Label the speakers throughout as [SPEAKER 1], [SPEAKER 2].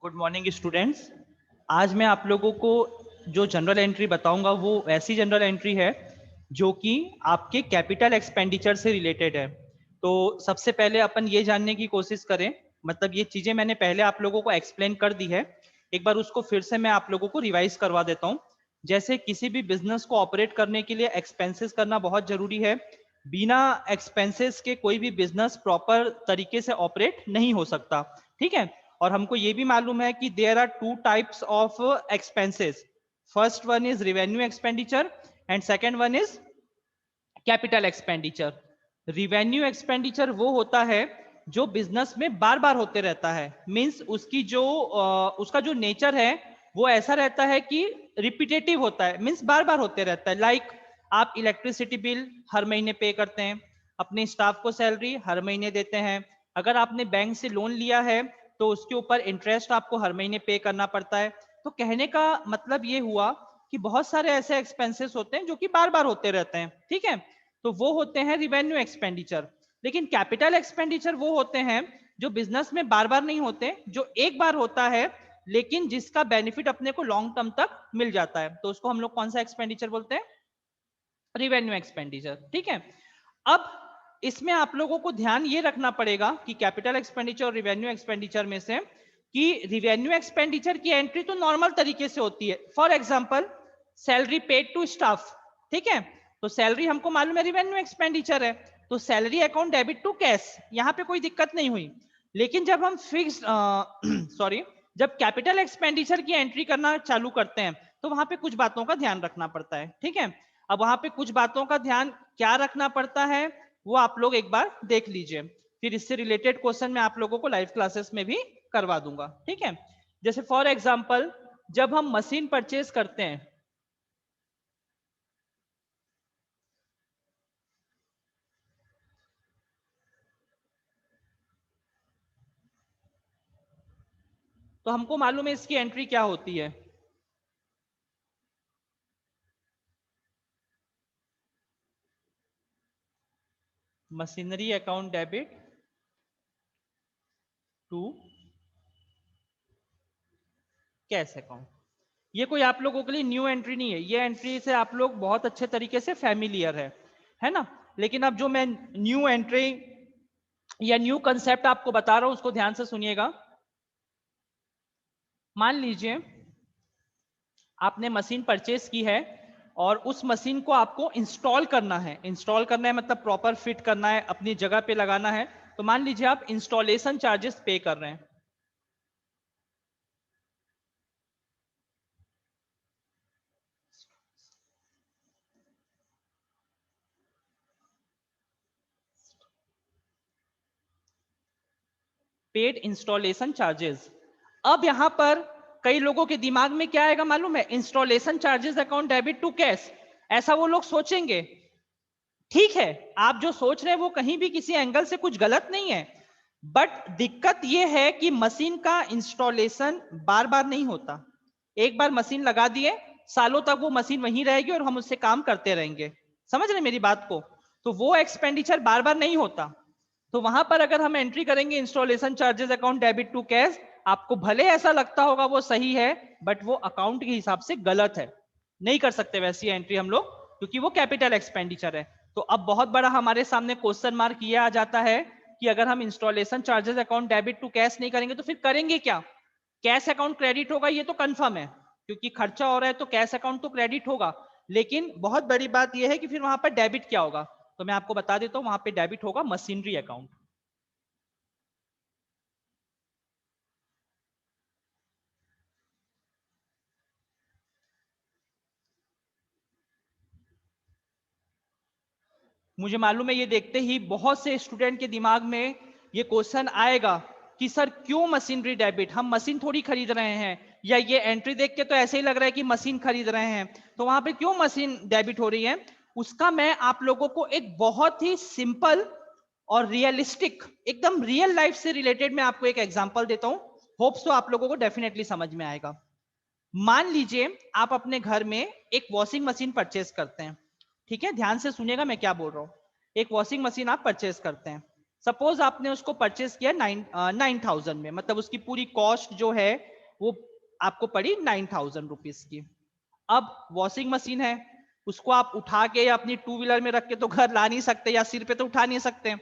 [SPEAKER 1] Good morning students. आज मैं आप लोगों को जो जनरल एंट्री बताऊंगा वो ऐसी जनरल एंट्री है जो कि आपके कैपिटल एक्सपेंडिचर से रिलेटेड है। तो सबसे पहले अपन ये जानने की कोशिश करें, मतलब ये चीजें मैंने पहले आप लोगों को एक्सप्लेन कर दी है, एक बार उसको फिर से मैं आप लोगों को रिवाइज करवा देता हूँ। जैसे किसी भी बिजनेस को ऑपरेट करने के लिए एक्सपेंसेस करना बहुत जरूरी है। बिना एक्सपेंसेस के कोई भी बिजनेस प्रॉपर तरीके से ऑपरेट नहीं हो सकता, ठीक है। और हमको ये भी मालूम है कि there are two types of expenses. First one is revenue expenditure and second one is capital expenditure. Revenue expenditure वो होता है जो बिजनेस में बार बार होते रहता है, मींस उसका जो नेचर है वो ऐसा रहता है कि रिपीटेटिव होता है, मींस बार बार होते रहता है। लाइक आप इलेक्ट्रिसिटी बिल हर महीने पे करते हैं, अपने स्टाफ को सैलरी हर महीने देते हैं, अगर आपने बैंक से लोन लिया है तो उसके ऊपर इंटरेस्ट आपको हर महीने पे करना पड़ता है। तो कहने का मतलब ये हुआ कि बहुत सारे ऐसे एक्सपेंसेस होते हैं जो कि बार बार होते रहते हैं, ठीक है। तो वो होते हैं रिवेन्यू एक्सपेंडिचर। लेकिन कैपिटल एक्सपेंडिचर वो होते हैं जो बिजनेस में बार बार नहीं होते, जो एक बार होता है लेकिन जिसका बेनिफिट अपने को लॉन्ग टर्म तक मिल जाता है, तो उसको हम लोग कौन सा एक्सपेंडिचर बोलते हैं? रिवेन्यू एक्सपेंडिचर, ठीक है। अब इसमें आप लोगों को ध्यान ये रखना पड़ेगा कि कैपिटल एक्सपेंडिचर और रिवेन्यू एक्सपेंडिचर में से कि रिवेन्यू एक्सपेंडिचर की एंट्री तो नॉर्मल तरीके से होती है। For example salary paid to staff, ठीक है। तो सैलरी हमको मालूम है रिवेन्यू एक्सपेंडिचर है, तो salary account debit to cash, यहां पे कोई दिक्कत नहीं हुई। लेकिन जब हम फिक्स सॉरी जब कैपिटल एक्सपेंडिचर की एंट्री करना चालू करते हैं तो वहां पे कुछ बातों का ध्यान रखना पड़ता है, ठीक है। अब वहां पे कुछ बातों का ध्यान क्या रखना पड़ता है वो आप लोग एक बार देख लीजिए, फिर इससे रिलेटेड क्वेश्चन मैं आप लोगों को लाइव क्लासेस में भी करवा दूंगा, ठीक है। जैसे फॉर एग्जांपल जब हम मशीन परचेज करते हैं तो हमको मालूम है इसकी एंट्री क्या होती है। Machinery account debit to cash account. ये कोई आप लोगों के लिए न्यू एंट्री नहीं है, ये एंट्री से आप लोग बहुत अच्छे तरीके से फैमिलियर है ना। लेकिन अब जो मैं न्यू एंट्री या न्यू कंसेप्ट आपको बता रहा हूं उसको ध्यान से सुनिएगा। मान लीजिए आपने मशीन परचेस की है और उस मशीन को आपको इंस्टॉल करना है, मतलब प्रॉपर फिट करना है, अपनी जगह पे लगाना है। तो मान लीजिए आप इंस्टॉलेशन चार्जेस पे कर रहे हैं। Paid installation charges. अब यहां पर कई लोगों के दिमाग में क्या आएगा मालूम है? Installation charges account debit to cash, ऐसा वो लोग सोचेंगे। ठीक है, आप जो सोच रहे हैं वो कहीं भी किसी एंगल से कुछ गलत नहीं है, बट दिक्कत ये है कि मशीन का इंस्टॉलेशन बार बार नहीं होता। एक बार मशीन लगा दिए, सालों तक वो मशीन वहीं रहेगी और हम उससे काम करते रहेंगे। समझ रहे मेरी बात को? तो वो एक्सपेंडिचर बार बार नहीं होता। तो वहां पर अगर हम एंट्री करेंगे installation charges account debit to cash, आपको भले ऐसा लगता होगा वो सही है, बट वो अकाउंट के हिसाब से गलत है। नहीं कर सकते वैसी एंट्री हम लोग, क्योंकि वो कैपिटल एक्सपेंडिचर है। तो अब बहुत बड़ा हमारे सामने क्वेश्चन मार्क ये आ जाता है कि अगर हम installation charges account debit to cash नहीं करेंगे तो फिर करेंगे क्या? कैश अकाउंट क्रेडिट होगा, ये तो कंफर्म है, क्योंकि खर्चा हो रहा है तो कैश अकाउंट तो क्रेडिट होगा। लेकिन बहुत बड़ी बात यह है कि फिर वहां पर डेबिट क्या होगा, तो मैं आपको बता देता हूं, वहां पे डेबिट होगा मशीनरी अकाउंट। मुझे मालूम है ये देखते ही बहुत से स्टूडेंट के दिमाग में ये क्वेश्चन आएगा कि सर क्यों मशीनरी डेबिट, हम मशीन थोड़ी खरीद रहे हैं, या ये एंट्री देख के तो ऐसे ही लग रहा है कि मशीन खरीद रहे हैं, तो वहां पे क्यों मशीन डेबिट हो रही है? उसका मैं आप लोगों को एक बहुत ही सिंपल और रियलिस्टिक, एकदम रियल लाइफ से रिलेटेड मैं आपको एक एग्जांपल देता हूं। होप्स तो आप लोगों को डेफिनेटली समझ में आएगा। मान लीजिए आप अपने घर में एक वॉशिंग मशीन परचेज करते हैं, ठीक है, ध्यान से सुनिएगा मैं क्या बोल रहा हूं। एक वॉशिंग मशीन आप परचेज करते हैं, सपोज आपने उसको परचेज किया 9,000 में, मतलब उसकी पूरी कॉस्ट जो है वो आपको पड़ी 9,000 रुपीज की। अब वॉशिंग मशीन है, उसको आप उठा के या अपनी टू व्हीलर में रख के तो घर ला नहीं सकते, या सिर पे तो उठा नहीं सकते,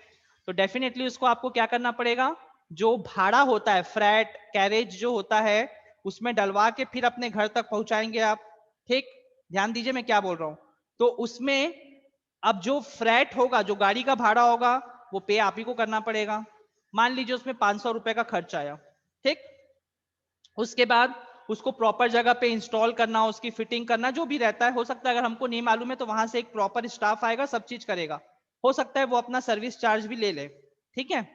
[SPEAKER 1] तो डेफिनेटली उसको आपको क्या करना पड़ेगा, जो भाड़ा होता है, फ्रैट कैरेज जो होता है, उसमें डलवा के फिर अपने घर तक पहुंचाएंगे आप। ठीक, ध्यान दीजिए मैं क्या बोल रहा हूं। तो उसमें अब जो फ्रैट होगा, जो गाड़ी का भाड़ा होगा, वो पे आप ही को करना पड़ेगा। मान लीजिए उसमें 500 रुपए का खर्च आया। ठीक, उसके बाद उसको प्रॉपर जगह पे इंस्टॉल करना, उसकी फिटिंग करना, जो भी रहता है, हो सकता है अगर हमको नहीं मालूम है तो वहां से एक प्रॉपर स्टाफ आएगा, सब चीज करेगा। हो सकता है वो अपना सर्विस चार्ज भी ले ले। ठीक है,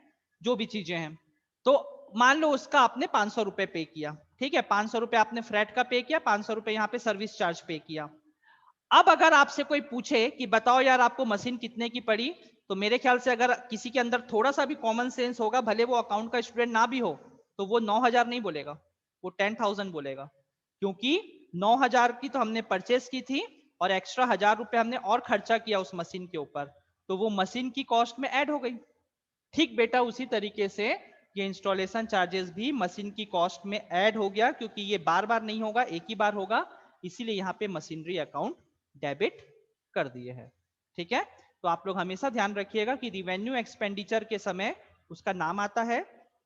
[SPEAKER 1] जो भी चीजें हैं। तो मान लो उसका आपने 500 रुपए पे किया। ठीक है, 500 रुपए आपने फ्लैट का पे किया, 500 रुपए यहाँ पे सर्विस चार्ज पे किया। अब अगर आपसे कोई पूछे कि बताओ यार आपको मशीन कितने की पड़ी, तो मेरे ख्याल से अगर किसी के अंदर थोड़ा सा भी कॉमन सेंस होगा, भले वो अकाउंट का स्टूडेंट ना भी हो, तो वो 9,000 नहीं बोलेगा, वो 10,000 बोलेगा। क्योंकि 9,000 की तो हमने परचेस की थी, और एक्स्ट्रा 1,000 रुपए हमने और खर्चा किया उस मशीन के ऊपर, तो वो मशीन की कॉस्ट में ऐड हो गई। ठीक बेटा, उसी तरीके से ये इंस्टॉलेशन चार्जेस भी मशीन की कॉस्ट में ऐड हो गया, क्योंकि ये बार बार नहीं होगा, एक ही बार होगा, इसीलिए यहाँ पे मशीनरी अकाउंट डेबिट कर दिए हैं। ठीक है, तो आप लोग हमेशा ध्यान रखिएगा कि रिवेन्यू एक्सपेंडिचर के समय उसका नाम आता है,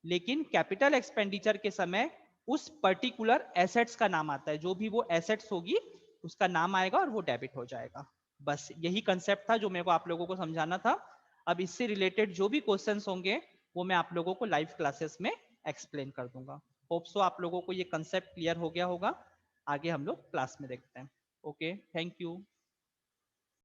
[SPEAKER 1] लेकिन कैपिटल एक्सपेंडिचर के समय उस पर्टिकुलर एसेट्स का नाम आता है, जो भी वो एसेट्स होगी उसका नाम आएगा और वो डेबिट हो जाएगा। बस यही कंसेप्ट था जो मेरे को आप लोगों को समझाना था। अब इससे रिलेटेड जो भी क्वेश्चंस होंगे वो मैं आप लोगों को लाइव क्लासेस में एक्सप्लेन कर दूंगा। होप सो आप लोगों को ये कंसेप्ट क्लियर हो गया होगा। आगे हम लोग क्लास में देखते हैं। Okay, thank you.